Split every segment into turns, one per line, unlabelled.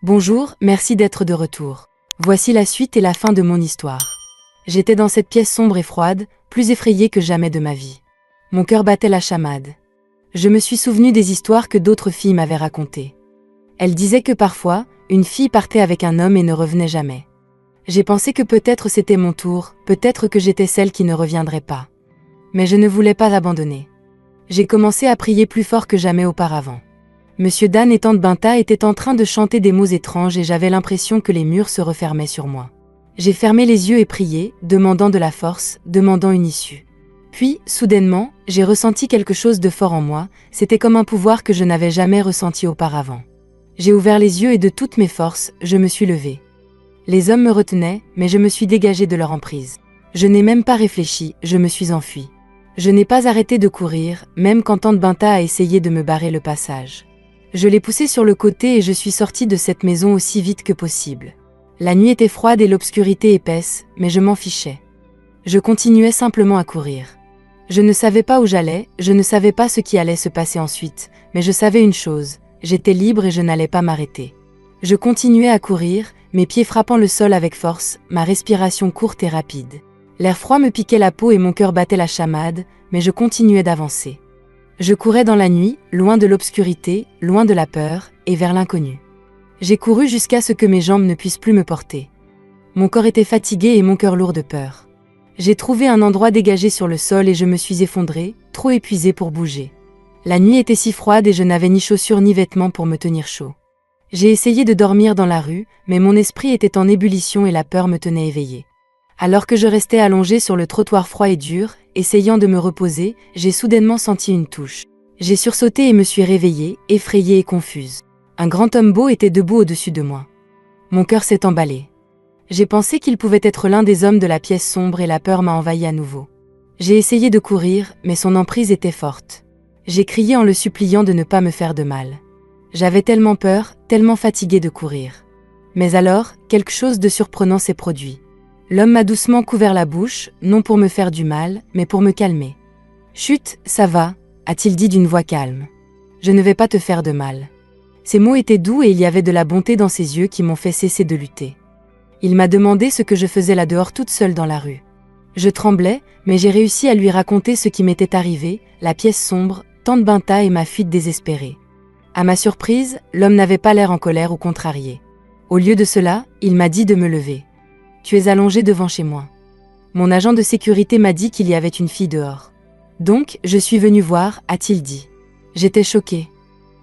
Bonjour, merci d'être de retour. Voici la suite et la fin de mon histoire. J'étais dans cette pièce sombre et froide, plus effrayée que jamais de ma vie. Mon cœur battait la chamade. Je me suis souvenu des histoires que d'autres filles m'avaient racontées. Elles disaient que parfois, une fille partait avec un homme et ne revenait jamais. J'ai pensé que peut-être c'était mon tour, peut-être que j'étais celle qui ne reviendrait pas. Mais je ne voulais pas abandonner. J'ai commencé à prier plus fort que jamais auparavant. Monsieur Dan et Tante Binta étaient en train de chanter des mots étranges et j'avais l'impression que les murs se refermaient sur moi. J'ai fermé les yeux et prié, demandant de la force, demandant une issue. Puis, soudainement, j'ai ressenti quelque chose de fort en moi, c'était comme un pouvoir que je n'avais jamais ressenti auparavant. J'ai ouvert les yeux et de toutes mes forces, je me suis levée. Les hommes me retenaient, mais je me suis dégagée de leur emprise. Je n'ai même pas réfléchi, je me suis enfuie. Je n'ai pas arrêté de courir, même quand Tante Binta a essayé de me barrer le passage. Je l'ai poussée sur le côté et je suis sortie de cette maison aussi vite que possible. La nuit était froide et l'obscurité épaisse, mais je m'en fichais. Je continuais simplement à courir. Je ne savais pas où j'allais, je ne savais pas ce qui allait se passer ensuite, mais je savais une chose, j'étais libre et je n'allais pas m'arrêter. Je continuais à courir, mes pieds frappant le sol avec force, ma respiration courte et rapide. L'air froid me piquait la peau et mon cœur battait la chamade, mais je continuais d'avancer. Je courais dans la nuit, loin de l'obscurité, loin de la peur, et vers l'inconnu. J'ai couru jusqu'à ce que mes jambes ne puissent plus me porter. Mon corps était fatigué et mon cœur lourd de peur. J'ai trouvé un endroit dégagé sur le sol et je me suis effondrée, trop épuisée pour bouger. La nuit était si froide et je n'avais ni chaussures ni vêtements pour me tenir chaud. J'ai essayé de dormir dans la rue, mais mon esprit était en ébullition et la peur me tenait éveillée. Alors que je restais allongée sur le trottoir froid et dur, essayant de me reposer, j'ai soudainement senti une touche. J'ai sursauté et me suis réveillée, effrayée et confuse. Un grand homme beau était debout au-dessus de moi. Mon cœur s'est emballé. J'ai pensé qu'il pouvait être l'un des hommes de la pièce sombre et la peur m'a envahi à nouveau. J'ai essayé de courir, mais son emprise était forte. J'ai crié en le suppliant de ne pas me faire de mal. J'avais tellement peur, tellement fatiguée de courir. Mais alors, quelque chose de surprenant s'est produit. L'homme m'a doucement couvert la bouche, non pour me faire du mal, mais pour me calmer. « Chut, ça va », a-t-il dit d'une voix calme. « Je ne vais pas te faire de mal. » Ces mots étaient doux et il y avait de la bonté dans ses yeux qui m'ont fait cesser de lutter. Il m'a demandé ce que je faisais là dehors toute seule dans la rue. Je tremblais, mais j'ai réussi à lui raconter ce qui m'était arrivé, la pièce sombre, Tante Binta et ma fuite désespérée. À ma surprise, l'homme n'avait pas l'air en colère ou contrarié. Au lieu de cela, il m'a dit de me lever. « Tu es allongé devant chez moi. » Mon agent de sécurité m'a dit qu'il y avait une fille dehors. « Donc, je suis venu voir », a-t-il dit. J'étais choquée.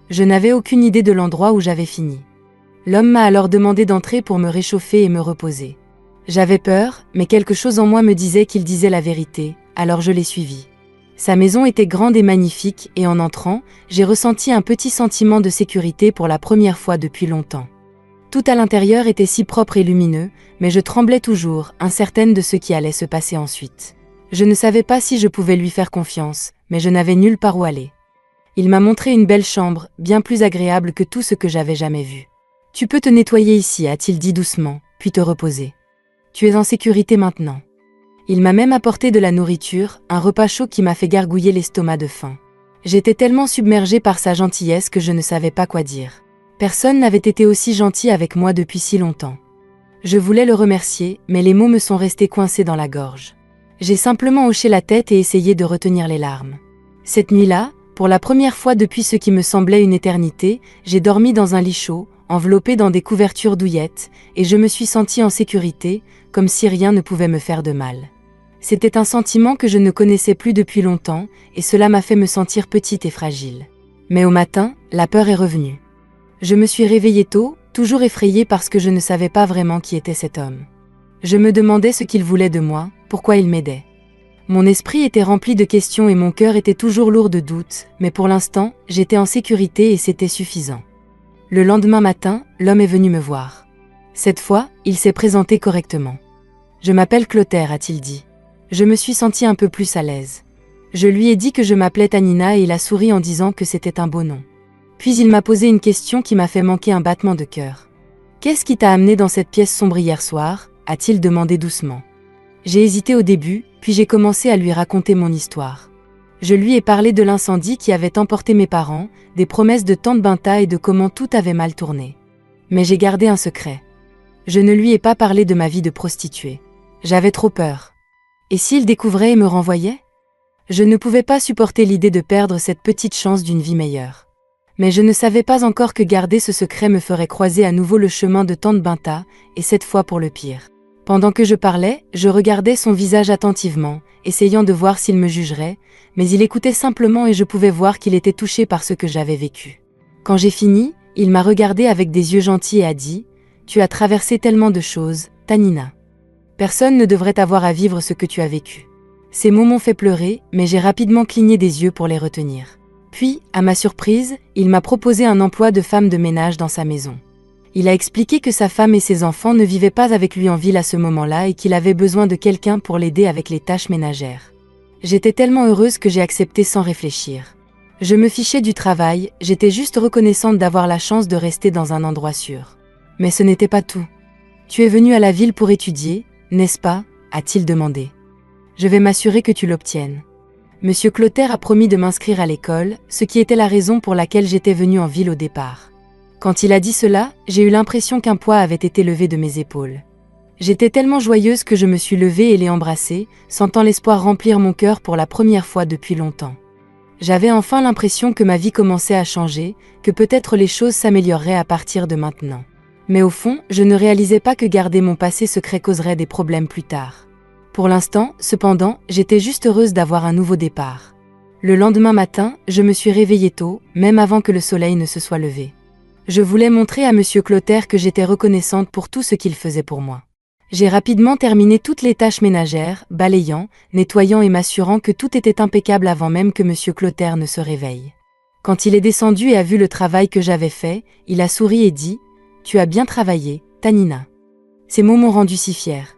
Je n'avais aucune idée de l'endroit où j'avais fini. L'homme m'a alors demandé d'entrer pour me réchauffer et me reposer. J'avais peur, mais quelque chose en moi me disait qu'il disait la vérité, alors je l'ai suivi. Sa maison était grande et magnifique et en entrant, j'ai ressenti un petit sentiment de sécurité pour la première fois depuis longtemps. Tout à l'intérieur était si propre et lumineux, mais je tremblais toujours, incertaine de ce qui allait se passer ensuite. Je ne savais pas si je pouvais lui faire confiance, mais je n'avais nulle part où aller. Il m'a montré une belle chambre, bien plus agréable que tout ce que j'avais jamais vu. « Tu peux te nettoyer ici », a-t-il dit doucement, puis te reposer. « Tu es en sécurité maintenant. » Il m'a même apporté de la nourriture, un repas chaud qui m'a fait gargouiller l'estomac de faim. J'étais tellement submergée par sa gentillesse que je ne savais pas quoi dire. Personne n'avait été aussi gentil avec moi depuis si longtemps. Je voulais le remercier, mais les mots me sont restés coincés dans la gorge. J'ai simplement hoché la tête et essayé de retenir les larmes. Cette nuit-là, pour la première fois depuis ce qui me semblait une éternité, j'ai dormi dans un lit chaud, enveloppé dans des couvertures douillettes, et je me suis sentie en sécurité, comme si rien ne pouvait me faire de mal. C'était un sentiment que je ne connaissais plus depuis longtemps, et cela m'a fait me sentir petite et fragile. Mais au matin, la peur est revenue. Je me suis réveillée tôt, toujours effrayée parce que je ne savais pas vraiment qui était cet homme. Je me demandais ce qu'il voulait de moi, pourquoi il m'aidait. Mon esprit était rempli de questions et mon cœur était toujours lourd de doutes, mais pour l'instant, j'étais en sécurité et c'était suffisant. Le lendemain matin, l'homme est venu me voir. Cette fois, il s'est présenté correctement. « Je m'appelle Clotaire », a-t-il dit. Je me suis sentie un peu plus à l'aise. Je lui ai dit que je m'appelais Tanina et il a souri en disant que c'était un beau nom. Puis il m'a posé une question qui m'a fait manquer un battement de cœur. « Qu'est-ce qui t'a amené dans cette pièce sombre hier soir ?» a-t-il demandé doucement. J'ai hésité au début, puis j'ai commencé à lui raconter mon histoire. Je lui ai parlé de l'incendie qui avait emporté mes parents, des promesses de Tante Binta et de comment tout avait mal tourné. Mais j'ai gardé un secret. Je ne lui ai pas parlé de ma vie de prostituée. J'avais trop peur. Et s'il découvrait et me renvoyait? Je ne pouvais pas supporter l'idée de perdre cette petite chance d'une vie meilleure. Mais je ne savais pas encore que garder ce secret me ferait croiser à nouveau le chemin de Tante Binta, et cette fois pour le pire. Pendant que je parlais, je regardais son visage attentivement, essayant de voir s'il me jugerait, mais il écoutait simplement et je pouvais voir qu'il était touché par ce que j'avais vécu. Quand j'ai fini, il m'a regardé avec des yeux gentils et a dit « Tu as traversé tellement de choses, Tanina. Personne ne devrait avoir à vivre ce que tu as vécu. » Ces mots m'ont fait pleurer, mais j'ai rapidement cligné des yeux pour les retenir. Puis, à ma surprise, il m'a proposé un emploi de femme de ménage dans sa maison. Il a expliqué que sa femme et ses enfants ne vivaient pas avec lui en ville à ce moment-là et qu'il avait besoin de quelqu'un pour l'aider avec les tâches ménagères. J'étais tellement heureuse que j'ai accepté sans réfléchir. Je me fichais du travail, j'étais juste reconnaissante d'avoir la chance de rester dans un endroit sûr. Mais ce n'était pas tout. « Tu es venue à la ville pour étudier, n'est-ce pas ?» a-t-il demandé. « Je vais m'assurer que tu l'obtiennes. » Monsieur Clotaire a promis de m'inscrire à l'école, ce qui était la raison pour laquelle j'étais venue en ville au départ. Quand il a dit cela, j'ai eu l'impression qu'un poids avait été levé de mes épaules. J'étais tellement joyeuse que je me suis levée et l'ai embrassé, sentant l'espoir remplir mon cœur pour la première fois depuis longtemps. J'avais enfin l'impression que ma vie commençait à changer, que peut-être les choses s'amélioreraient à partir de maintenant. Mais au fond, je ne réalisais pas que garder mon passé secret causerait des problèmes plus tard. Pour l'instant, cependant, j'étais juste heureuse d'avoir un nouveau départ. Le lendemain matin, je me suis réveillée tôt, même avant que le soleil ne se soit levé. Je voulais montrer à Monsieur Clotaire que j'étais reconnaissante pour tout ce qu'il faisait pour moi. J'ai rapidement terminé toutes les tâches ménagères, balayant, nettoyant et m'assurant que tout était impeccable avant même que Monsieur Clotaire ne se réveille. Quand il est descendu et a vu le travail que j'avais fait, il a souri et dit « Tu as bien travaillé, Tanina. » Ces mots m'ont rendue si fière.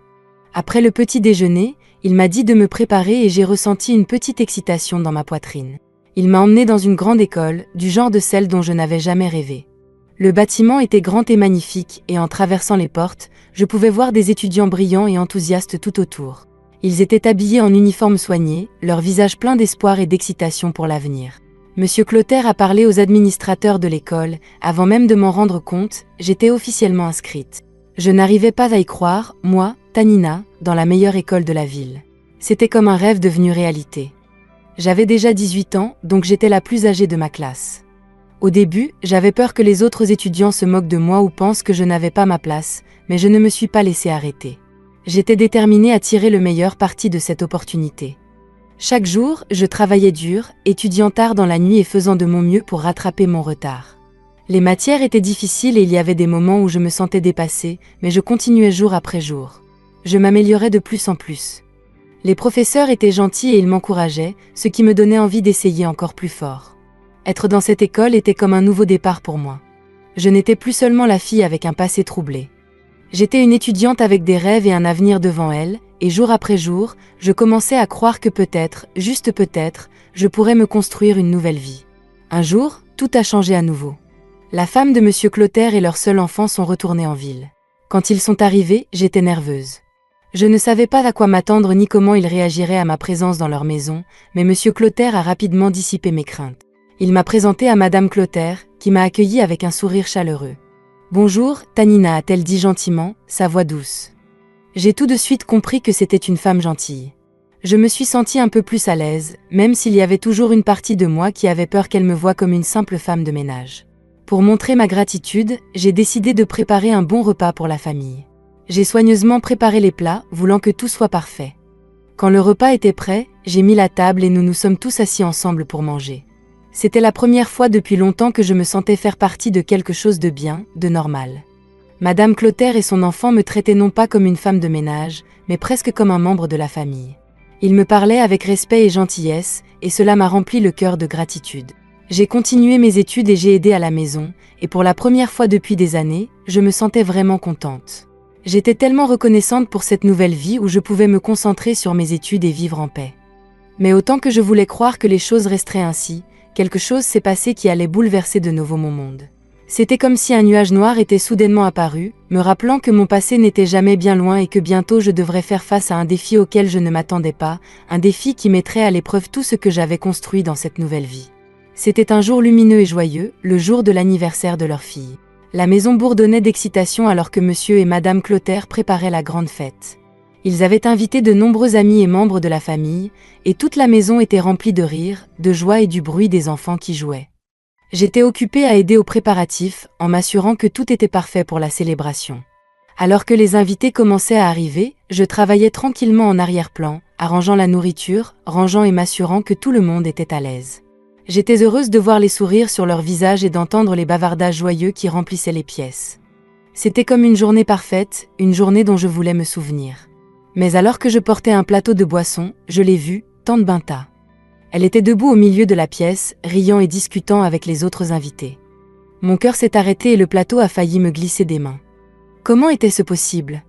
Après le petit déjeuner, il m'a dit de me préparer et j'ai ressenti une petite excitation dans ma poitrine. Il m'a emmenée dans une grande école, du genre de celle dont je n'avais jamais rêvé. Le bâtiment était grand et magnifique et en traversant les portes, je pouvais voir des étudiants brillants et enthousiastes tout autour. Ils étaient habillés en uniforme soigné, leur visage plein d'espoir et d'excitation pour l'avenir. Monsieur Clotaire a parlé aux administrateurs de l'école, avant même de m'en rendre compte, j'étais officiellement inscrite. Je n'arrivais pas à y croire, moi, Tanina, dans la meilleure école de la ville. C'était comme un rêve devenu réalité. J'avais déjà 18 ans, donc j'étais la plus âgée de ma classe. Au début, j'avais peur que les autres étudiants se moquent de moi ou pensent que je n'avais pas ma place, mais je ne me suis pas laissée arrêter. J'étais déterminée à tirer le meilleur parti de cette opportunité. Chaque jour, je travaillais dur, étudiant tard dans la nuit et faisant de mon mieux pour rattraper mon retard. Les matières étaient difficiles et il y avait des moments où je me sentais dépassée, mais je continuais jour après jour. Je m'améliorais de plus en plus. Les professeurs étaient gentils et ils m'encourageaient, ce qui me donnait envie d'essayer encore plus fort. Être dans cette école était comme un nouveau départ pour moi. Je n'étais plus seulement la fille avec un passé troublé. J'étais une étudiante avec des rêves et un avenir devant elle, et jour après jour, je commençais à croire que peut-être, juste peut-être, je pourrais me construire une nouvelle vie. Un jour, tout a changé à nouveau. La femme de Monsieur Clotaire et leur seul enfant sont retournés en ville. Quand ils sont arrivés, j'étais nerveuse. Je ne savais pas à quoi m'attendre ni comment ils réagiraient à ma présence dans leur maison, mais Monsieur Clotaire a rapidement dissipé mes craintes. Il m'a présenté à Madame Clotaire, qui m'a accueilli avec un sourire chaleureux. « Bonjour, Tanina » a-t-elle dit gentiment, sa voix douce. J'ai tout de suite compris que c'était une femme gentille. Je me suis sentie un peu plus à l'aise, même s'il y avait toujours une partie de moi qui avait peur qu'elle me voie comme une simple femme de ménage. Pour montrer ma gratitude, j'ai décidé de préparer un bon repas pour la famille. J'ai soigneusement préparé les plats, voulant que tout soit parfait. Quand le repas était prêt, j'ai mis la table et nous nous sommes tous assis ensemble pour manger. C'était la première fois depuis longtemps que je me sentais faire partie de quelque chose de bien, de normal. Madame Clotaire et son enfant me traitaient non pas comme une femme de ménage, mais presque comme un membre de la famille. Ils me parlaient avec respect et gentillesse, et cela m'a rempli le cœur de gratitude. J'ai continué mes études et j'ai aidé à la maison, et pour la première fois depuis des années, je me sentais vraiment contente. J'étais tellement reconnaissante pour cette nouvelle vie où je pouvais me concentrer sur mes études et vivre en paix. Mais autant que je voulais croire que les choses resteraient ainsi, quelque chose s'est passé qui allait bouleverser de nouveau mon monde. C'était comme si un nuage noir était soudainement apparu, me rappelant que mon passé n'était jamais bien loin et que bientôt je devrais faire face à un défi auquel je ne m'attendais pas, un défi qui mettrait à l'épreuve tout ce que j'avais construit dans cette nouvelle vie. C'était un jour lumineux et joyeux, le jour de l'anniversaire de leur fille. La maison bourdonnait d'excitation alors que monsieur et madame Clotaire préparaient la grande fête. Ils avaient invité de nombreux amis et membres de la famille, et toute la maison était remplie de rires, de joie et du bruit des enfants qui jouaient. J'étais occupée à aider aux préparatifs, en m'assurant que tout était parfait pour la célébration. Alors que les invités commençaient à arriver, je travaillais tranquillement en arrière-plan, arrangeant la nourriture, rangeant et m'assurant que tout le monde était à l'aise. J'étais heureuse de voir les sourires sur leurs visages et d'entendre les bavardages joyeux qui remplissaient les pièces. C'était comme une journée parfaite, une journée dont je voulais me souvenir. Mais alors que je portais un plateau de boissons, je l'ai vue, tante Binta. Elle était debout au milieu de la pièce, riant et discutant avec les autres invités. Mon cœur s'est arrêté et le plateau a failli me glisser des mains. Comment était-ce possible?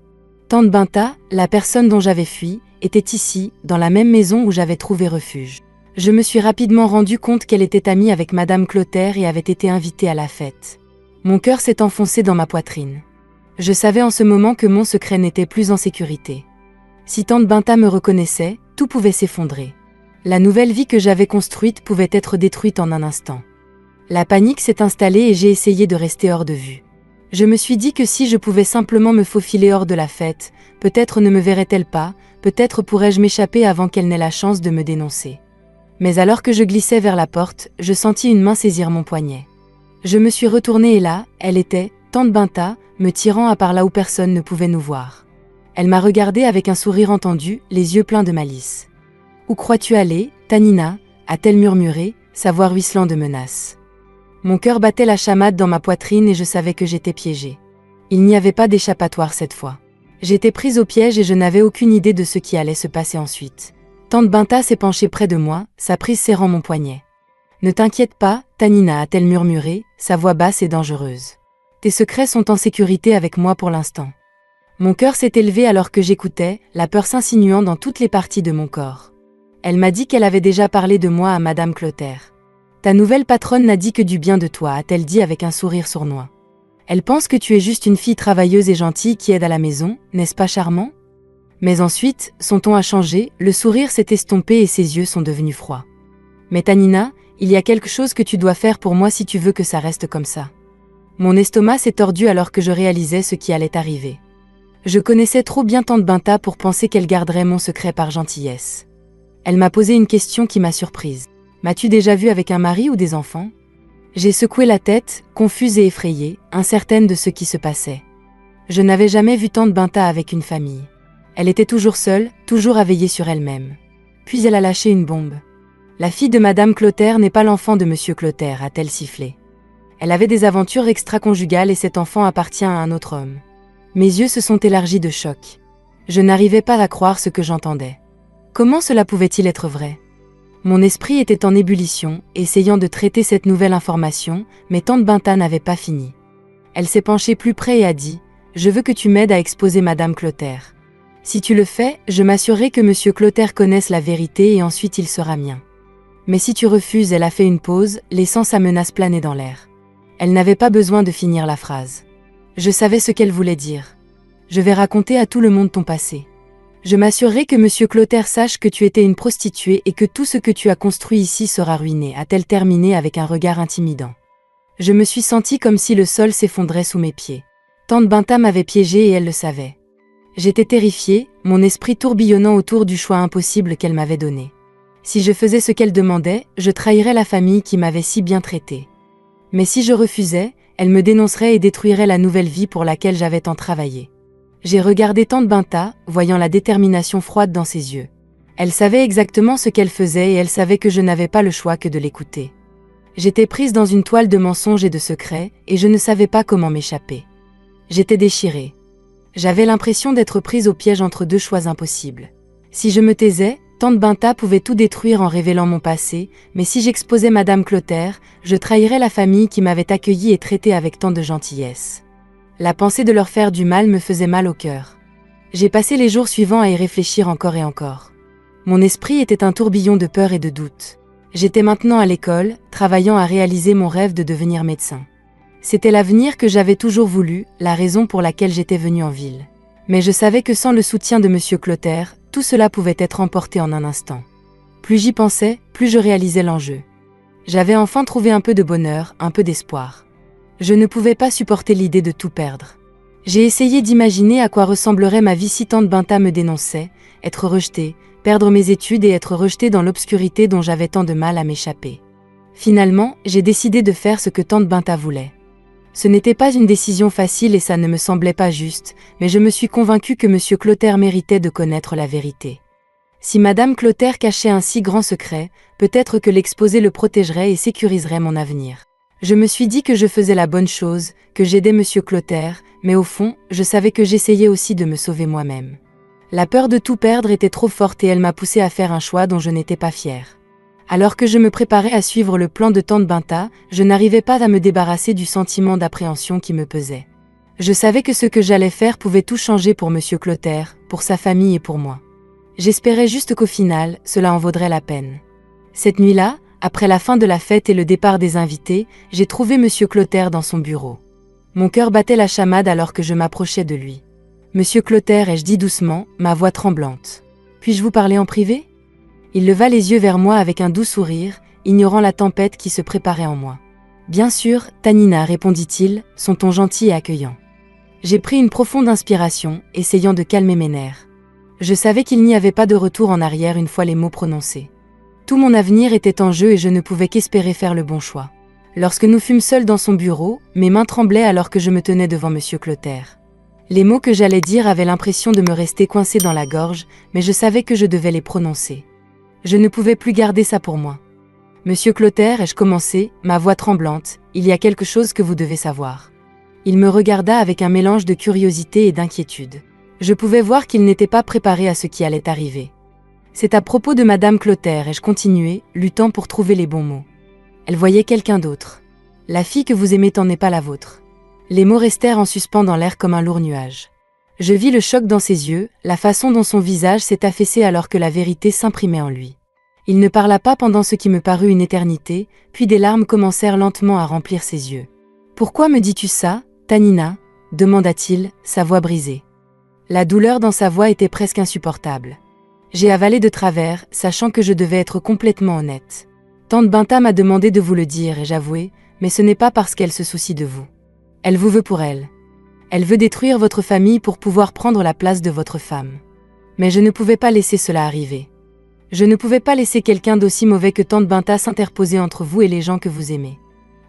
Tante Binta, la personne dont j'avais fui, était ici, dans la même maison où j'avais trouvé refuge. Je me suis rapidement rendu compte qu'elle était amie avec madame Clotaire et avait été invitée à la fête. Mon cœur s'est enfoncé dans ma poitrine. Je savais en ce moment que mon secret n'était plus en sécurité. Si tante Binta me reconnaissait, tout pouvait s'effondrer. La nouvelle vie que j'avais construite pouvait être détruite en un instant. La panique s'est installée et j'ai essayé de rester hors de vue. Je me suis dit que si je pouvais simplement me faufiler hors de la fête, peut-être ne me verrait-elle pas, peut-être pourrais-je m'échapper avant qu'elle n'ait la chance de me dénoncer. Mais alors que je glissais vers la porte, je sentis une main saisir mon poignet. Je me suis retournée et là, elle était, tante Binta, me tirant à part là où personne ne pouvait nous voir. Elle m'a regardée avec un sourire entendu, les yeux pleins de malice. « Où crois-tu aller, Tanina » a-t-elle murmuré, sa voix ruisselant de menaces. Mon cœur battait la chamade dans ma poitrine et je savais que j'étais piégée. Il n'y avait pas d'échappatoire cette fois. J'étais prise au piège et je n'avais aucune idée de ce qui allait se passer ensuite. Tante Binta s'est penchée près de moi, sa prise serrant mon poignet. « Ne t'inquiète pas, Tanina » a-t-elle murmuré, sa voix basse et dangereuse. « Tes secrets sont en sécurité avec moi pour l'instant. » Mon cœur s'est élevé alors que j'écoutais, la peur s'insinuant dans toutes les parties de mon corps. Elle m'a dit qu'elle avait déjà parlé de moi à madame Clotaire. « Ta nouvelle patronne n'a dit que du bien de toi » a-t-elle dit avec un sourire sournois. « Elle pense que tu es juste une fille travailleuse et gentille qui aide à la maison, n'est-ce pas charmant ?» Mais ensuite, son ton a changé, le sourire s'est estompé et ses yeux sont devenus froids. « Mais Tanina, il y a quelque chose que tu dois faire pour moi si tu veux que ça reste comme ça. » Mon estomac s'est tordu alors que je réalisais ce qui allait arriver. Je connaissais trop bien tante Binta pour penser qu'elle garderait mon secret par gentillesse. Elle m'a posé une question qui m'a surprise. « M'as-tu déjà vu avec un mari ou des enfants ?» J'ai secoué la tête, confuse et effrayée, incertaine de ce qui se passait. Je n'avais jamais vu tante Binta avec une famille. Elle était toujours seule, toujours à veiller sur elle-même. Puis elle a lâché une bombe. « La fille de madame Clotaire n'est pas l'enfant de monsieur Clotaire » a-t-elle sifflé. Elle avait des aventures extra-conjugales et cet enfant appartient à un autre homme. Mes yeux se sont élargis de choc. Je n'arrivais pas à croire ce que j'entendais. Comment cela pouvait-il être vrai? Mon esprit était en ébullition, essayant de traiter cette nouvelle information, mais tante Binta n'avait pas fini. Elle s'est penchée plus près et a dit « Je veux que tu m'aides à exposer madame Clotaire. Si tu le fais, je m'assurerai que monsieur Clotaire connaisse la vérité et ensuite il sera mien. Mais si tu refuses » elle a fait une pause, laissant sa menace planer dans l'air. Elle n'avait pas besoin de finir la phrase. Je savais ce qu'elle voulait dire. Je vais raconter à tout le monde ton passé. Je m'assurerai que monsieur Clotaire sache que tu étais une prostituée et que tout ce que tu as construit ici sera ruiné, a-t-elle terminé avec un regard intimidant. Je me suis sentie comme si le sol s'effondrait sous mes pieds. Tante Binta m'avait piégée et elle le savait. J'étais terrifiée, mon esprit tourbillonnant autour du choix impossible qu'elle m'avait donné. Si je faisais ce qu'elle demandait, je trahirais la famille qui m'avait si bien traitée. Mais si je refusais, elle me dénoncerait et détruirait la nouvelle vie pour laquelle j'avais tant travaillé. J'ai regardé tante Binta, voyant la détermination froide dans ses yeux. Elle savait exactement ce qu'elle faisait et elle savait que je n'avais pas le choix que de l'écouter. J'étais prise dans une toile de mensonges et de secrets, et je ne savais pas comment m'échapper. J'étais déchirée. J'avais l'impression d'être prise au piège entre deux choix impossibles. Si je me taisais, tante Binta pouvait tout détruire en révélant mon passé, mais si j'exposais madame Clotaire, je trahirais la famille qui m'avait accueillie et traitée avec tant de gentillesse. La pensée de leur faire du mal me faisait mal au cœur. J'ai passé les jours suivants à y réfléchir encore et encore. Mon esprit était un tourbillon de peur et de doute. J'étais maintenant à l'école, travaillant à réaliser mon rêve de devenir médecin. C'était l'avenir que j'avais toujours voulu, la raison pour laquelle j'étais venue en ville. Mais je savais que sans le soutien de monsieur Clotaire, tout cela pouvait être emporté en un instant. Plus j'y pensais, plus je réalisais l'enjeu. J'avais enfin trouvé un peu de bonheur, un peu d'espoir. Je ne pouvais pas supporter l'idée de tout perdre. J'ai essayé d'imaginer à quoi ressemblerait ma vie si tante Binta me dénonçait, être rejetée, perdre mes études et être rejetée dans l'obscurité dont j'avais tant de mal à m'échapper. Finalement, j'ai décidé de faire ce que tante Binta voulait. Ce n'était pas une décision facile et ça ne me semblait pas juste, mais je me suis convaincue que monsieur Clotaire méritait de connaître la vérité. Si madame Clotaire cachait un si grand secret, peut-être que l'exposer le protégerait et sécuriserait mon avenir. Je me suis dit que je faisais la bonne chose, que j'aidais monsieur Clotaire, mais au fond, je savais que j'essayais aussi de me sauver moi-même. La peur de tout perdre était trop forte et elle m'a poussé à faire un choix dont je n'étais pas fière. Alors que je me préparais à suivre le plan de tante Binta, je n'arrivais pas à me débarrasser du sentiment d'appréhension qui me pesait. Je savais que ce que j'allais faire pouvait tout changer pour monsieur Clotaire, pour sa famille et pour moi. J'espérais juste qu'au final, cela en vaudrait la peine. Cette nuit-là, après la fin de la fête et le départ des invités, j'ai trouvé monsieur Clotaire dans son bureau. Mon cœur battait la chamade alors que je m'approchais de lui. Monsieur Clotaire, ai-je dit doucement, ma voix tremblante. Puis-je vous parler en privé ? Il leva les yeux vers moi avec un doux sourire, ignorant la tempête qui se préparait en moi. Bien sûr, Tanina, répondit-il, son ton gentil et accueillant. J'ai pris une profonde inspiration, essayant de calmer mes nerfs. Je savais qu'il n'y avait pas de retour en arrière une fois les mots prononcés. Tout mon avenir était en jeu et je ne pouvais qu'espérer faire le bon choix. Lorsque nous fûmes seuls dans son bureau, mes mains tremblaient alors que je me tenais devant monsieur Clotaire. Les mots que j'allais dire avaient l'impression de me rester coincés dans la gorge, mais je savais que je devais les prononcer. Je ne pouvais plus garder ça pour moi. Monsieur Clotaire, ai-je commencé, ma voix tremblante, il y a quelque chose que vous devez savoir. Il me regarda avec un mélange de curiosité et d'inquiétude. Je pouvais voir qu'il n'était pas préparé à ce qui allait arriver. C'est à propos de madame Clotaire, ai-je continué, luttant pour trouver les bons mots. Elle voyait quelqu'un d'autre. La fille que vous aimez n'en est pas la vôtre. Les mots restèrent en suspens dans l'air comme un lourd nuage. Je vis le choc dans ses yeux, la façon dont son visage s'est affaissé alors que la vérité s'imprimait en lui. Il ne parla pas pendant ce qui me parut une éternité, puis des larmes commencèrent lentement à remplir ses yeux. « Pourquoi me dis-tu ça, Tanina » demanda-t-il, sa voix brisée. La douleur dans sa voix était presque insupportable. J'ai avalé de travers, sachant que je devais être complètement honnête. Tante Binta m'a demandé de vous le dire, ai-je avoué, mais ce n'est pas parce qu'elle se soucie de vous. Elle vous veut pour elle. Elle veut détruire votre famille pour pouvoir prendre la place de votre femme. Mais je ne pouvais pas laisser cela arriver. Je ne pouvais pas laisser quelqu'un d'aussi mauvais que tante Binta s'interposer entre vous et les gens que vous aimez.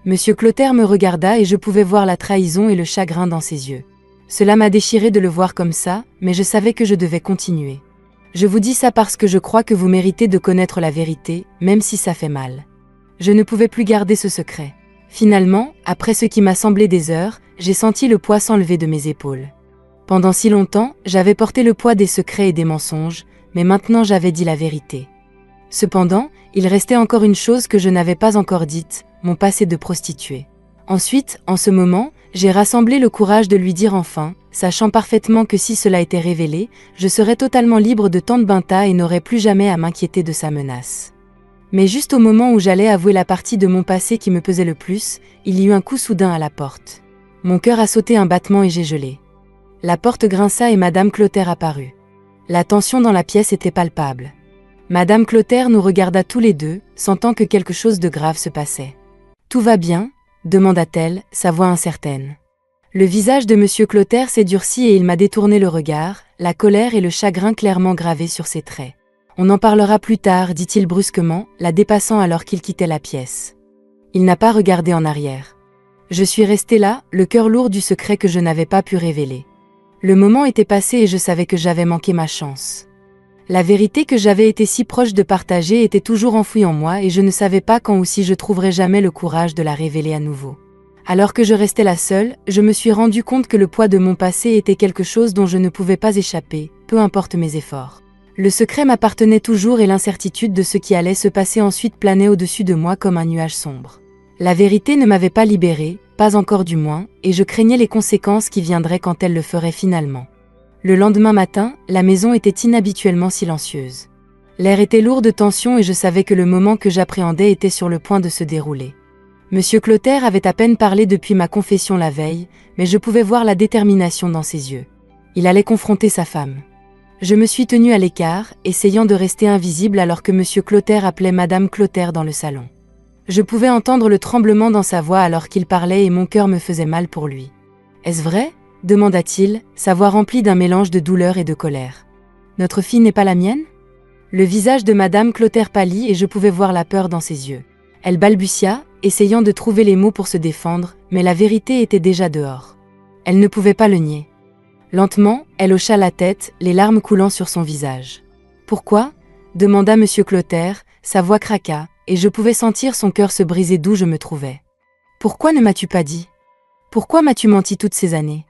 Monsieur Clotaire me regarda et je pouvais voir la trahison et le chagrin dans ses yeux. Cela m'a déchiré de le voir comme ça, mais je savais que je devais continuer. Je vous dis ça parce que je crois que vous méritez de connaître la vérité, même si ça fait mal. Je ne pouvais plus garder ce secret. Finalement, après ce qui m'a semblé des heures, j'ai senti le poids s'enlever de mes épaules. Pendant si longtemps, j'avais porté le poids des secrets et des mensonges, mais maintenant j'avais dit la vérité. Cependant, il restait encore une chose que je n'avais pas encore dite, mon passé de prostituée. Ensuite, en ce moment, j'ai rassemblé le courage de lui dire enfin, sachant parfaitement que si cela était révélé, je serais totalement libre de tante Binta et n'aurais plus jamais à m'inquiéter de sa menace. Mais juste au moment où j'allais avouer la partie de mon passé qui me pesait le plus, il y eut un coup soudain à la porte. Mon cœur a sauté un battement et j'ai gelé. La porte grinça et madame Clotaire apparut. La tension dans la pièce était palpable. Madame Clotaire nous regarda tous les deux, sentant que quelque chose de grave se passait. « Tout va bien ?» demanda-t-elle, sa voix incertaine. Le visage de monsieur Clotaire s'est durci et il m'a détourné le regard, la colère et le chagrin clairement gravés sur ses traits. « On en parlera plus tard, dit-il brusquement, la dépassant alors qu'il quittait la pièce. Il n'a pas regardé en arrière. Je suis restée là, le cœur lourd du secret que je n'avais pas pu révéler. Le moment était passé et je savais que j'avais manqué ma chance. La vérité que j'avais été si proche de partager était toujours enfouie en moi et je ne savais pas quand ou si je trouverais jamais le courage de la révéler à nouveau. Alors que je restais là seule, je me suis rendu compte que le poids de mon passé était quelque chose dont je ne pouvais pas échapper, peu importe mes efforts. Le secret m'appartenait toujours et l'incertitude de ce qui allait se passer ensuite planait au-dessus de moi comme un nuage sombre. La vérité ne m'avait pas libérée, pas encore du moins, et je craignais les conséquences qui viendraient quand elle le ferait finalement. Le lendemain matin, la maison était inhabituellement silencieuse. L'air était lourd de tension et je savais que le moment que j'appréhendais était sur le point de se dérouler. Monsieur Clotaire avait à peine parlé depuis ma confession la veille, mais je pouvais voir la détermination dans ses yeux. Il allait confronter sa femme. Je me suis tenue à l'écart, essayant de rester invisible alors que monsieur Clotaire appelait madame Clotaire dans le salon. Je pouvais entendre le tremblement dans sa voix alors qu'il parlait et mon cœur me faisait mal pour lui. « Est-ce vrai ?» demanda-t-il, sa voix remplie d'un mélange de douleur et de colère. « Notre fille n'est pas la mienne ?» Le visage de Madame Clotaire pâlit et je pouvais voir la peur dans ses yeux. Elle balbutia, essayant de trouver les mots pour se défendre, mais la vérité était déjà dehors. Elle ne pouvait pas le nier. Lentement, elle hocha la tête, les larmes coulant sur son visage. « Pourquoi ?» demanda M. Clotaire, sa voix craqua, et je pouvais sentir son cœur se briser d'où je me trouvais. « Pourquoi ne m'as-tu pas dit? Pourquoi m'as-tu menti toutes ces années ?»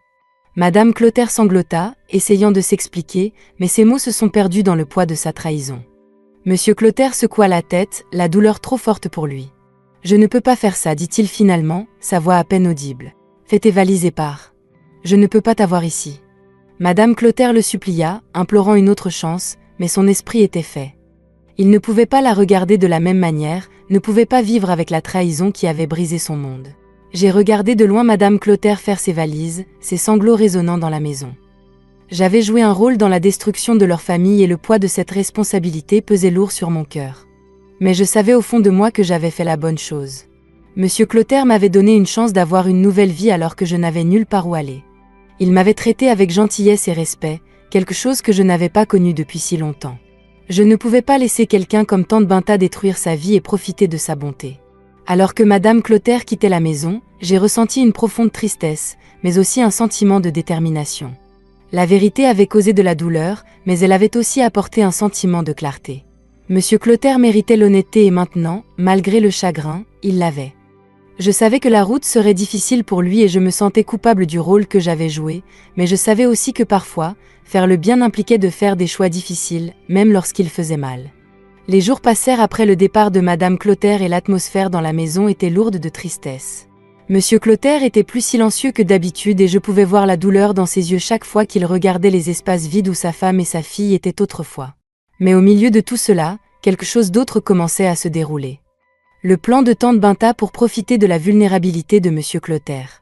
Madame Clotaire sanglota, essayant de s'expliquer, mais ses mots se sont perdus dans le poids de sa trahison. Monsieur Clotaire secoua la tête, la douleur trop forte pour lui. « Je ne peux pas faire ça, dit-il finalement, sa voix à peine audible. Fais tes valises et pars. Je ne peux pas t'avoir ici. » Madame Clotaire le supplia, implorant une autre chance, mais son esprit était fait. Il ne pouvait pas la regarder de la même manière, ne pouvait pas vivre avec la trahison qui avait brisé son monde. J'ai regardé de loin Madame Clotaire faire ses valises, ses sanglots résonnant dans la maison. J'avais joué un rôle dans la destruction de leur famille et le poids de cette responsabilité pesait lourd sur mon cœur. Mais je savais au fond de moi que j'avais fait la bonne chose. Monsieur Clotaire m'avait donné une chance d'avoir une nouvelle vie alors que je n'avais nulle part où aller. Il m'avait traité avec gentillesse et respect, quelque chose que je n'avais pas connu depuis si longtemps. Je ne pouvais pas laisser quelqu'un comme Tante Binta détruire sa vie et profiter de sa bonté. Alors que Madame Clotaire quittait la maison, j'ai ressenti une profonde tristesse, mais aussi un sentiment de détermination. La vérité avait causé de la douleur, mais elle avait aussi apporté un sentiment de clarté. Monsieur Clotaire méritait l'honnêteté et maintenant, malgré le chagrin, il l'avait. Je savais que la route serait difficile pour lui et je me sentais coupable du rôle que j'avais joué, mais je savais aussi que parfois, faire le bien impliquait de faire des choix difficiles, même lorsqu'il faisait mal. Les jours passèrent après le départ de Madame Clotaire et l'atmosphère dans la maison était lourde de tristesse. Monsieur Clotaire était plus silencieux que d'habitude et je pouvais voir la douleur dans ses yeux chaque fois qu'il regardait les espaces vides où sa femme et sa fille étaient autrefois. Mais au milieu de tout cela, quelque chose d'autre commençait à se dérouler. Le plan de Tante Binta pour profiter de la vulnérabilité de Monsieur Clotaire.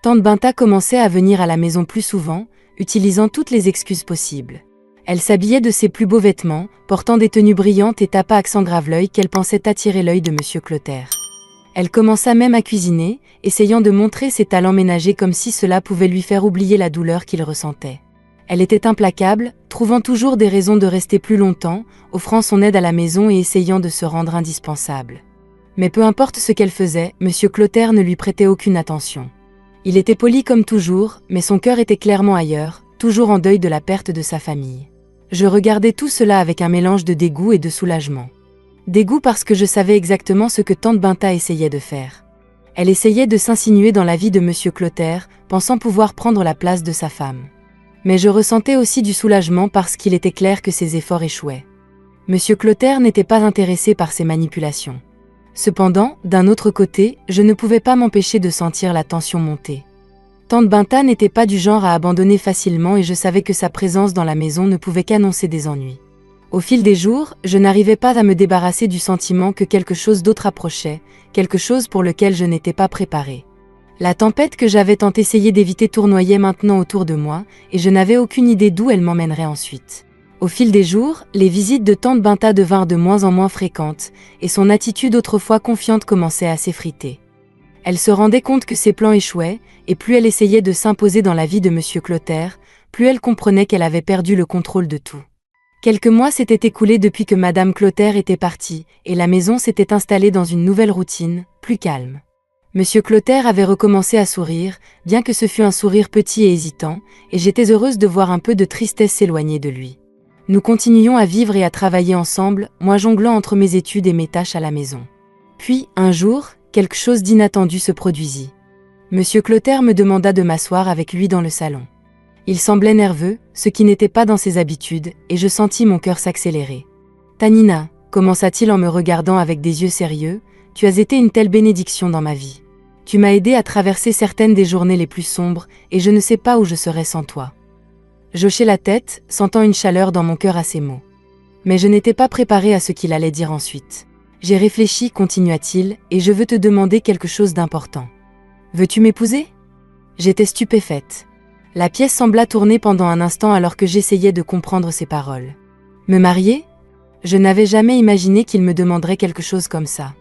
Tante Binta commençait à venir à la maison plus souvent, utilisant toutes les excuses possibles. Elle s'habillait de ses plus beaux vêtements, portant des tenues brillantes et tapa accent grave l'œil qu'elle pensait attirer l'œil de Monsieur Clotaire. Elle commença même à cuisiner, essayant de montrer ses talents ménagers comme si cela pouvait lui faire oublier la douleur qu'il ressentait. Elle était implacable, trouvant toujours des raisons de rester plus longtemps, offrant son aide à la maison et essayant de se rendre indispensable. Mais peu importe ce qu'elle faisait, Monsieur Clotaire ne lui prêtait aucune attention. Il était poli comme toujours, mais son cœur était clairement ailleurs, toujours en deuil de la perte de sa famille. Je regardais tout cela avec un mélange de dégoût et de soulagement. Dégoût parce que je savais exactement ce que Tante Binta essayait de faire. Elle essayait de s'insinuer dans la vie de Monsieur Clotaire, pensant pouvoir prendre la place de sa femme. Mais je ressentais aussi du soulagement parce qu'il était clair que ses efforts échouaient. Monsieur Clotaire n'était pas intéressé par ces manipulations. Cependant, d'un autre côté, je ne pouvais pas m'empêcher de sentir la tension monter. Tante Binta n'était pas du genre à abandonner facilement et je savais que sa présence dans la maison ne pouvait qu'annoncer des ennuis. Au fil des jours, je n'arrivais pas à me débarrasser du sentiment que quelque chose d'autre approchait, quelque chose pour lequel je n'étais pas préparée. La tempête que j'avais tant essayé d'éviter tournoyait maintenant autour de moi, et je n'avais aucune idée d'où elle m'emmènerait ensuite. Au fil des jours, les visites de Tante Binta devinrent de moins en moins fréquentes, et son attitude autrefois confiante commençait à s'effriter. Elle se rendait compte que ses plans échouaient, et plus elle essayait de s'imposer dans la vie de Monsieur Clotaire, plus elle comprenait qu'elle avait perdu le contrôle de tout. Quelques mois s'étaient écoulés depuis que Madame Clotaire était partie, et la maison s'était installée dans une nouvelle routine, plus calme. Monsieur Clotaire avait recommencé à sourire, bien que ce fût un sourire petit et hésitant, et j'étais heureuse de voir un peu de tristesse s'éloigner de lui. Nous continuions à vivre et à travailler ensemble, moi jonglant entre mes études et mes tâches à la maison. Puis, un jour, quelque chose d'inattendu se produisit. Monsieur Clotaire me demanda de m'asseoir avec lui dans le salon. Il semblait nerveux, ce qui n'était pas dans ses habitudes, et je sentis mon cœur s'accélérer. « Tanina » commença-t-il en me regardant avec des yeux sérieux, « tu as été une telle bénédiction dans ma vie. Tu m'as aidé à traverser certaines des journées les plus sombres, et je ne sais pas où je serais sans toi. » J'hochai la tête, sentant une chaleur dans mon cœur à ces mots. Mais je n'étais pas préparée à ce qu'il allait dire ensuite. « J'ai réfléchi, continua-t-il, et je veux te demander quelque chose d'important. Veux-tu m'épouser » J'étais stupéfaite. La pièce sembla tourner pendant un instant alors que j'essayais de comprendre ses paroles. Me marier ? Je n'avais jamais imaginé qu'il me demanderait quelque chose comme ça.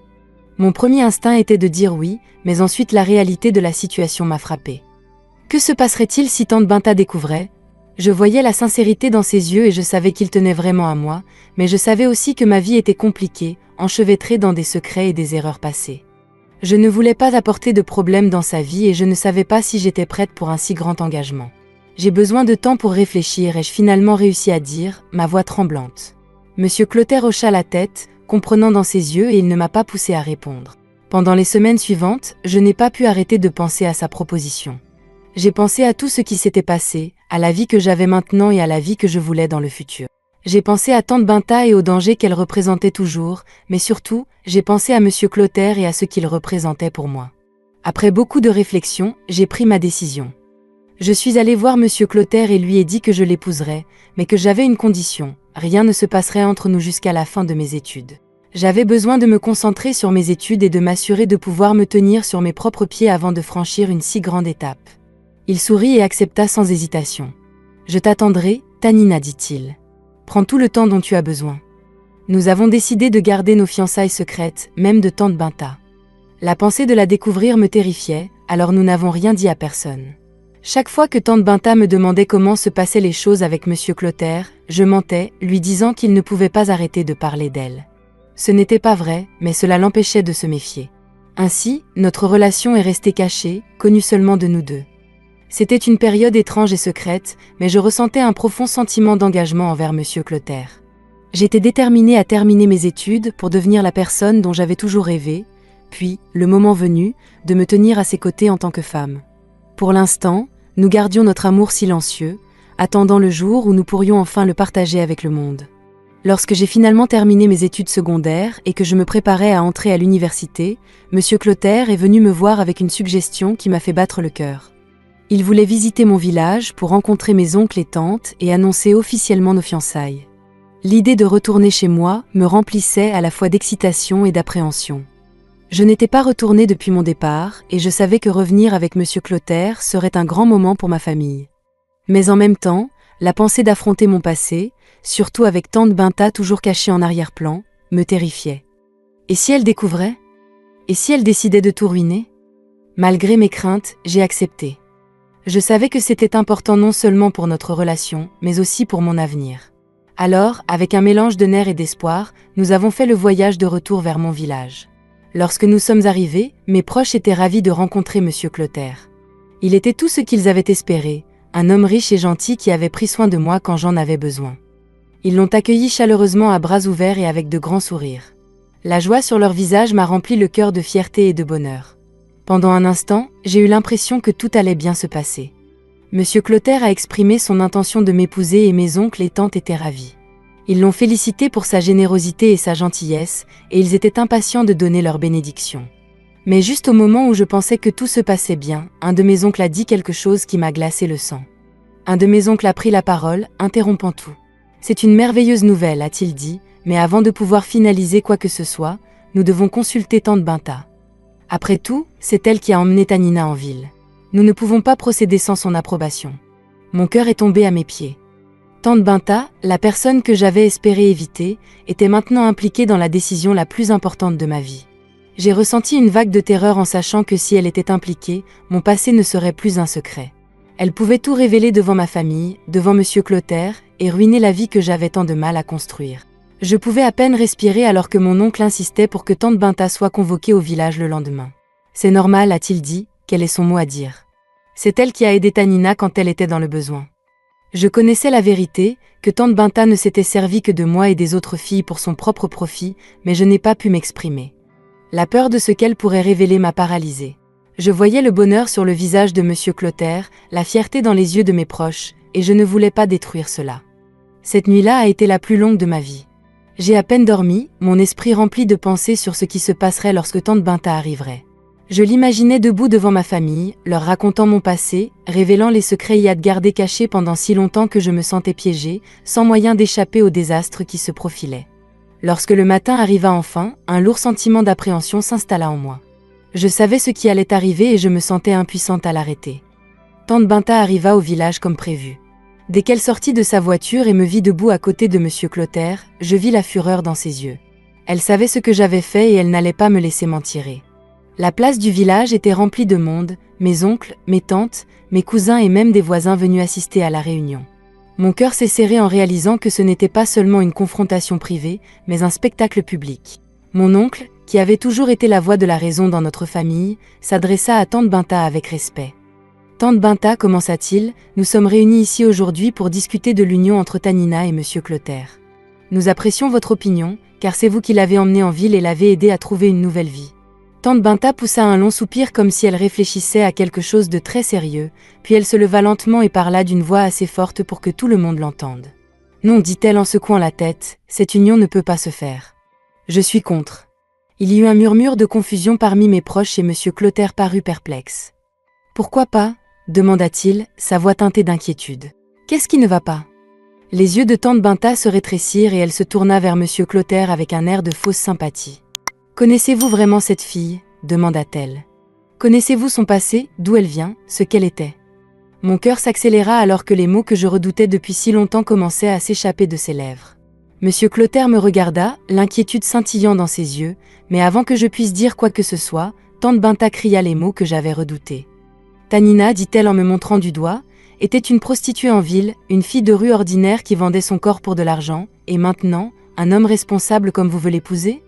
Mon premier instinct était de dire oui, mais ensuite la réalité de la situation m'a frappée. Que se passerait-il si tante Binta découvrait? Je voyais la sincérité dans ses yeux et je savais qu'il tenait vraiment à moi, mais je savais aussi que ma vie était compliquée, enchevêtrée dans des secrets et des erreurs passées. Je ne voulais pas apporter de problème dans sa vie et je ne savais pas si j'étais prête pour un si grand engagement. J'ai besoin de temps pour réfléchir, ai-je finalement réussi à dire, ma voix tremblante. Monsieur Clotaire hocha la tête, comprenant dans ses yeux, et il ne m'a pas poussé à répondre. Pendant les semaines suivantes, je n'ai pas pu arrêter de penser à sa proposition. J'ai pensé à tout ce qui s'était passé, à la vie que j'avais maintenant et à la vie que je voulais dans le futur. J'ai pensé à tante Binta et aux dangers qu'elle représentait toujours, mais surtout, j'ai pensé à monsieur Clotaire et à ce qu'il représentait pour moi. Après beaucoup de réflexion, j'ai pris ma décision. Je suis allée voir monsieur Clotaire et lui ai dit que je l'épouserais, mais que j'avais une condition, rien ne se passerait entre nous jusqu'à la fin de mes études. J'avais besoin de me concentrer sur mes études et de m'assurer de pouvoir me tenir sur mes propres pieds avant de franchir une si grande étape. Il sourit et accepta sans hésitation. « Je t'attendrai, Tanina, dit-il. Prends tout le temps dont tu as besoin. » Nous avons décidé de garder nos fiançailles secrètes, même de tante Binta. La pensée de la découvrir me terrifiait, alors nous n'avons rien dit à personne. Chaque fois que tante Binta me demandait comment se passaient les choses avec monsieur Clotaire, je mentais, lui disant qu'il ne pouvait pas arrêter de parler d'elle. Ce n'était pas vrai, mais cela l'empêchait de se méfier. Ainsi, notre relation est restée cachée, connue seulement de nous deux. C'était une période étrange et secrète, mais je ressentais un profond sentiment d'engagement envers monsieur Clotaire. J'étais déterminée à terminer mes études pour devenir la personne dont j'avais toujours rêvé, puis, le moment venu, de me tenir à ses côtés en tant que femme. Pour l'instant, nous gardions notre amour silencieux, attendant le jour où nous pourrions enfin le partager avec le monde. Lorsque j'ai finalement terminé mes études secondaires et que je me préparais à entrer à l'université, monsieur Clotaire est venu me voir avec une suggestion qui m'a fait battre le cœur. Il voulait visiter mon village pour rencontrer mes oncles et tantes et annoncer officiellement nos fiançailles. L'idée de retourner chez moi me remplissait à la fois d'excitation et d'appréhension. Je n'étais pas retournée depuis mon départ et je savais que revenir avec monsieur Clotaire serait un grand moment pour ma famille. Mais en même temps, la pensée d'affronter mon passé, surtout avec tante Binta toujours cachée en arrière-plan, me terrifiait. Et si elle découvrait? Et si elle décidait de tout ruiner? Malgré mes craintes, j'ai accepté. Je savais que c'était important non seulement pour notre relation, mais aussi pour mon avenir. Alors, avec un mélange de nerfs et d'espoir, nous avons fait le voyage de retour vers mon village. Lorsque nous sommes arrivés, mes proches étaient ravis de rencontrer monsieur Clotaire. Il était tout ce qu'ils avaient espéré, un homme riche et gentil qui avait pris soin de moi quand j'en avais besoin. Ils l'ont accueilli chaleureusement à bras ouverts et avec de grands sourires. La joie sur leur visage m'a rempli le cœur de fierté et de bonheur. Pendant un instant, j'ai eu l'impression que tout allait bien se passer. Monsieur Clotaire a exprimé son intention de m'épouser et mes oncles et tantes étaient ravis. Ils l'ont félicité pour sa générosité et sa gentillesse, et ils étaient impatients de donner leur bénédiction. Mais juste au moment où je pensais que tout se passait bien, un de mes oncles a dit quelque chose qui m'a glacé le sang. Un de mes oncles a pris la parole, interrompant tout. « C'est une merveilleuse nouvelle, a-t-il dit, mais avant de pouvoir finaliser quoi que ce soit, nous devons consulter tante Binta. Après tout, c'est elle qui a emmené Tanina en ville. Nous ne pouvons pas procéder sans son approbation. » Mon cœur est tombé à mes pieds. Tante Binta, la personne que j'avais espéré éviter, était maintenant impliquée dans la décision la plus importante de ma vie. J'ai ressenti une vague de terreur en sachant que si elle était impliquée, mon passé ne serait plus un secret. Elle pouvait tout révéler devant ma famille, devant monsieur Clotaire, et ruiner la vie que j'avais tant de mal à construire. Je pouvais à peine respirer alors que mon oncle insistait pour que tante Binta soit convoquée au village le lendemain. « C'est normal, a-t-il dit, quel est son mot à dire. C'est elle qui a aidé Tanina quand elle était dans le besoin. » Je connaissais la vérité, que tante Binta ne s'était servie que de moi et des autres filles pour son propre profit, mais je n'ai pas pu m'exprimer. La peur de ce qu'elle pourrait révéler m'a paralysée. Je voyais le bonheur sur le visage de monsieur Clotaire, la fierté dans les yeux de mes proches, et je ne voulais pas détruire cela. Cette nuit-là a été la plus longue de ma vie. J'ai à peine dormi, mon esprit rempli de pensées sur ce qui se passerait lorsque tante Binta arriverait. Je l'imaginais debout devant ma famille, leur racontant mon passé, révélant les secrets y gardés cachés pendant si longtemps que je me sentais piégée, sans moyen d'échapper au désastre qui se profilait. Lorsque le matin arriva enfin, un lourd sentiment d'appréhension s'installa en moi. Je savais ce qui allait arriver et je me sentais impuissante à l'arrêter. Tante Binta arriva au village comme prévu. Dès qu'elle sortit de sa voiture et me vit debout à côté de monsieur Clotaire, je vis la fureur dans ses yeux. Elle savait ce que j'avais fait et elle n'allait pas me laisser m'en tirer. La place du village était remplie de monde, mes oncles, mes tantes, mes cousins et même des voisins venus assister à la réunion. Mon cœur s'est serré en réalisant que ce n'était pas seulement une confrontation privée, mais un spectacle public. Mon oncle, qui avait toujours été la voix de la raison dans notre famille, s'adressa à tante Binta avec respect. « Tante Binta, commença-t-il, nous sommes réunis ici aujourd'hui pour discuter de l'union entre Tanina et Monsieur Clotaire. Nous apprécions votre opinion, car c'est vous qui l'avez emmené en ville et l'avez aidé à trouver une nouvelle vie. » Tante Binta poussa un long soupir comme si elle réfléchissait à quelque chose de très sérieux, puis elle se leva lentement et parla d'une voix assez forte pour que tout le monde l'entende. « Non, dit-elle en secouant la tête, cette union ne peut pas se faire. Je suis contre. » Il y eut un murmure de confusion parmi mes proches et Monsieur Clotaire parut perplexe. « Pourquoi pas ?» demanda-t-il, sa voix teintée d'inquiétude. « Qu'est-ce qui ne va pas ?» Les yeux de tante Binta se rétrécirent et elle se tourna vers Monsieur Clotaire avec un air de fausse sympathie. « Connaissez-vous vraiment cette fille ?» demanda-t-elle. « Connaissez-vous son passé, d'où elle vient, ce qu'elle était ?» Mon cœur s'accéléra alors que les mots que je redoutais depuis si longtemps commençaient à s'échapper de ses lèvres. Monsieur Clotaire me regarda, l'inquiétude scintillant dans ses yeux, mais avant que je puisse dire quoi que ce soit, tante Binta cria les mots que j'avais redoutés. « Tanina, dit-elle en me montrant du doigt, était une prostituée en ville, une fille de rue ordinaire qui vendait son corps pour de l'argent, et maintenant, un homme responsable comme vous veut l'épouser ?»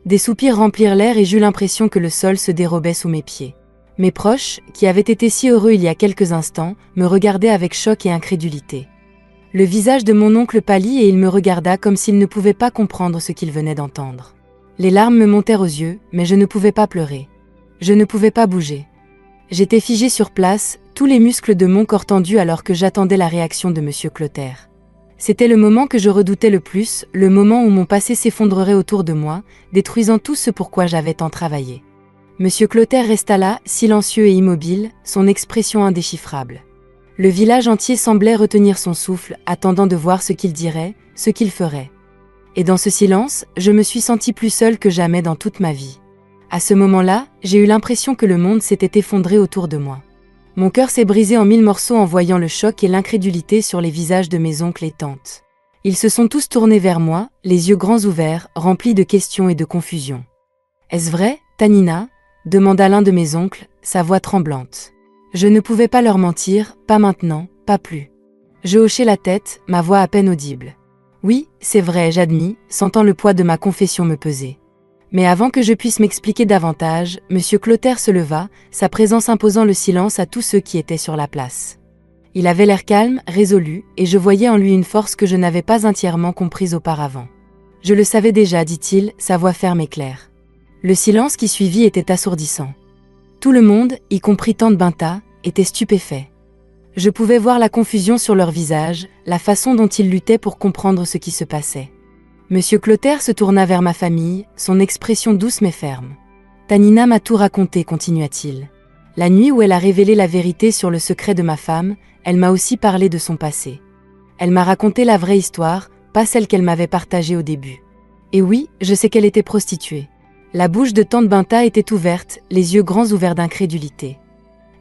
Des soupirs remplirent l'air et j'eus l'impression que le sol se dérobait sous mes pieds. Mes proches, qui avaient été si heureux il y a quelques instants, me regardaient avec choc et incrédulité. Le visage de mon oncle pâlit et il me regarda comme s'il ne pouvait pas comprendre ce qu'il venait d'entendre. Les larmes me montèrent aux yeux, mais je ne pouvais pas pleurer. Je ne pouvais pas bouger. J'étais figé sur place, tous les muscles de mon corps tendus alors que j'attendais la réaction de Monsieur Clotaire. C'était le moment que je redoutais le plus, le moment où mon passé s'effondrerait autour de moi, détruisant tout ce pour quoi j'avais tant travaillé. Monsieur Clotaire resta là, silencieux et immobile, son expression indéchiffrable. Le village entier semblait retenir son souffle, attendant de voir ce qu'il dirait, ce qu'il ferait. Et dans ce silence, je me suis senti plus seul que jamais dans toute ma vie. À ce moment-là, j'ai eu l'impression que le monde s'était effondré autour de moi. Mon cœur s'est brisé en 1000 morceaux en voyant le choc et l'incrédulité sur les visages de mes oncles et tantes. Ils se sont tous tournés vers moi, les yeux grands ouverts, remplis de questions et de confusion. « Est-ce vrai, Tanina ?» demanda l'un de mes oncles, sa voix tremblante. Je ne pouvais pas leur mentir, pas maintenant, pas plus. Je hochai la tête, ma voix à peine audible. « Oui, c'est vrai, j'admis, sentant le poids de ma confession me peser. » Mais avant que je puisse m'expliquer davantage, Monsieur Clotaire se leva, sa présence imposant le silence à tous ceux qui étaient sur la place. Il avait l'air calme, résolu, et je voyais en lui une force que je n'avais pas entièrement comprise auparavant. « Je le savais déjà, dit-il, sa voix ferme et claire. » Le silence qui suivit était assourdissant. Tout le monde, y compris tante Binta, était stupéfait. Je pouvais voir la confusion sur leur visage, la façon dont ils luttaient pour comprendre ce qui se passait. Monsieur Clotaire se tourna vers ma famille, son expression douce mais ferme. « Tanina m'a tout raconté, continua-t-il. La nuit où elle a révélé la vérité sur le secret de ma femme, elle m'a aussi parlé de son passé. Elle m'a raconté la vraie histoire, pas celle qu'elle m'avait partagée au début. Et oui, je sais qu'elle était prostituée. » La bouche de tante Binta était ouverte, les yeux grands ouverts d'incrédulité.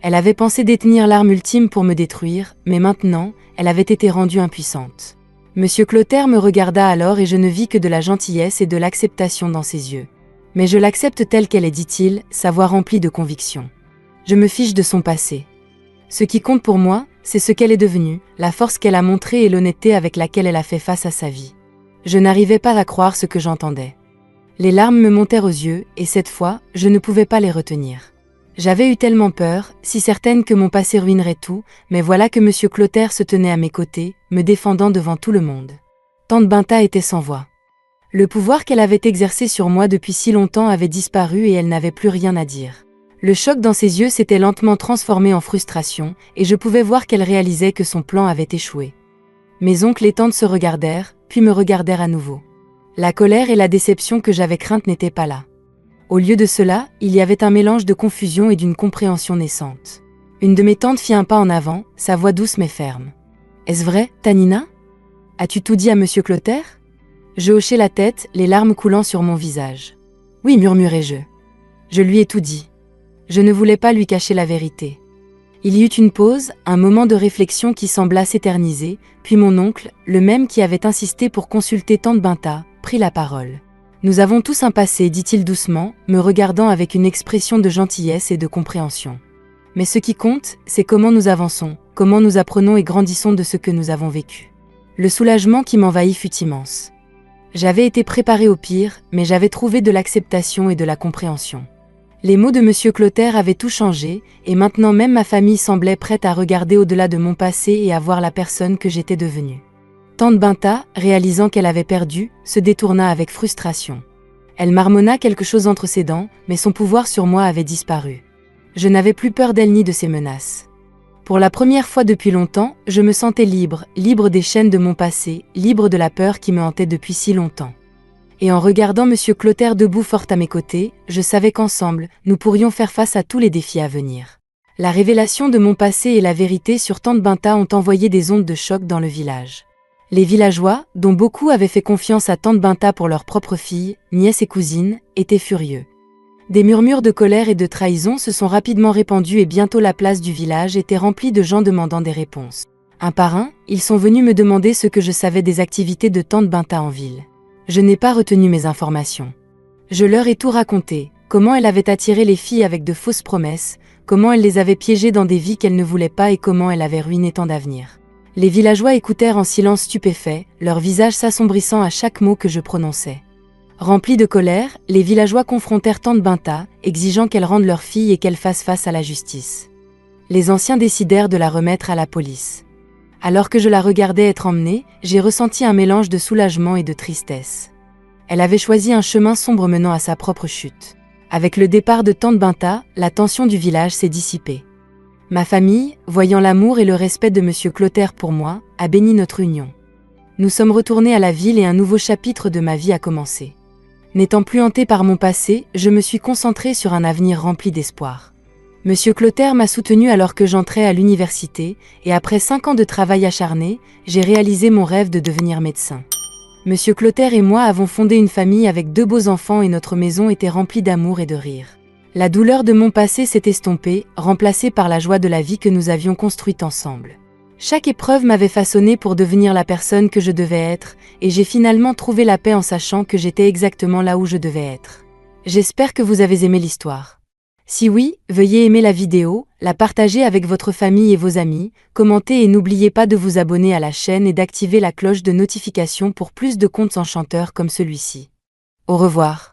Elle avait pensé détenir l'arme ultime pour me détruire, mais maintenant, elle avait été rendue impuissante. Monsieur Clotaire me regarda alors et je ne vis que de la gentillesse et de l'acceptation dans ses yeux. « Mais je l'accepte telle qu'elle est, dit-il, sa voix remplie de conviction. Je me fiche de son passé. Ce qui compte pour moi, c'est ce qu'elle est devenue, la force qu'elle a montrée et l'honnêteté avec laquelle elle a fait face à sa vie. » Je n'arrivais pas à croire ce que j'entendais. Les larmes me montèrent aux yeux, et cette fois, je ne pouvais pas les retenir. J'avais eu tellement peur, si certaine que mon passé ruinerait tout, mais voilà que Monsieur Clotaire se tenait à mes côtés, me défendant devant tout le monde. Tante Binta était sans voix. Le pouvoir qu'elle avait exercé sur moi depuis si longtemps avait disparu et elle n'avait plus rien à dire. Le choc dans ses yeux s'était lentement transformé en frustration, et je pouvais voir qu'elle réalisait que son plan avait échoué. Mes oncles et tantes se regardèrent, puis me regardèrent à nouveau. La colère et la déception que j'avais craintes n'étaient pas là. Au lieu de cela, il y avait un mélange de confusion et d'une compréhension naissante. Une de mes tantes fit un pas en avant, sa voix douce mais ferme. « Est-ce vrai, Tanina ? As-tu tout dit à Monsieur Clotaire ?» Je hochai la tête, les larmes coulant sur mon visage. « Oui, murmurai-je. Je lui ai tout dit. Je ne voulais pas lui cacher la vérité. » Il y eut une pause, un moment de réflexion qui sembla s'éterniser, puis mon oncle, le même qui avait insisté pour consulter tante Binta, prit la parole. « Nous avons tous un passé, dit-il doucement, me regardant avec une expression de gentillesse et de compréhension. Mais ce qui compte, c'est comment nous avançons, comment nous apprenons et grandissons de ce que nous avons vécu. Le soulagement qui m'envahit fut immense. J'avais été préparé au pire, mais j'avais trouvé de l'acceptation et de la compréhension. Les mots de M. Clotaire avaient tout changé, et maintenant même ma famille semblait prête à regarder au-delà de mon passé et à voir la personne que j'étais devenue. Tante Binta, réalisant qu'elle avait perdu, se détourna avec frustration. Elle marmonna quelque chose entre ses dents, mais son pouvoir sur moi avait disparu. Je n'avais plus peur d'elle ni de ses menaces. Pour la première fois depuis longtemps, je me sentais libre, libre des chaînes de mon passé, libre de la peur qui me hantait depuis si longtemps. Et en regardant M. Clotaire debout fort à mes côtés, je savais qu'ensemble, nous pourrions faire face à tous les défis à venir. La révélation de mon passé et la vérité sur Tante Binta ont envoyé des ondes de choc dans le village. Les villageois, dont beaucoup avaient fait confiance à Tante Binta pour leur propre fille, nièce et cousine, étaient furieux. Des murmures de colère et de trahison se sont rapidement répandus et bientôt la place du village était remplie de gens demandant des réponses. Un par un, ils sont venus me demander ce que je savais des activités de Tante Binta en ville. Je n'ai pas retenu mes informations. Je leur ai tout raconté, comment elle avait attiré les filles avec de fausses promesses, comment elle les avait piégées dans des vies qu'elle ne voulait pas et comment elle avait ruiné tant d'avenir. Les villageois écoutèrent en silence stupéfait, leur visage s'assombrissant à chaque mot que je prononçais. Remplis de colère, les villageois confrontèrent Tante Binta, exigeant qu'elle rende leur fille et qu'elle fasse face à la justice. Les anciens décidèrent de la remettre à la police. Alors que je la regardais être emmenée, j'ai ressenti un mélange de soulagement et de tristesse. Elle avait choisi un chemin sombre menant à sa propre chute. Avec le départ de Tante Binta, la tension du village s'est dissipée. Ma famille, voyant l'amour et le respect de M. Clotaire pour moi, a béni notre union. Nous sommes retournés à la ville et un nouveau chapitre de ma vie a commencé. N'étant plus hantée par mon passé, je me suis concentrée sur un avenir rempli d'espoir. M. Clotaire m'a soutenue alors que j'entrais à l'université, et après 5 ans de travail acharné, j'ai réalisé mon rêve de devenir médecin. M. Clotaire et moi avons fondé une famille avec 2 beaux enfants et notre maison était remplie d'amour et de rire. La douleur de mon passé s'est estompée, remplacée par la joie de la vie que nous avions construite ensemble. Chaque épreuve m'avait façonné pour devenir la personne que je devais être, et j'ai finalement trouvé la paix en sachant que j'étais exactement là où je devais être. J'espère que vous avez aimé l'histoire. Si oui, veuillez aimer la vidéo, la partager avec votre famille et vos amis, commenter et n'oubliez pas de vous abonner à la chaîne et d'activer la cloche de notification pour plus de contes enchanteurs comme celui-ci. Au revoir.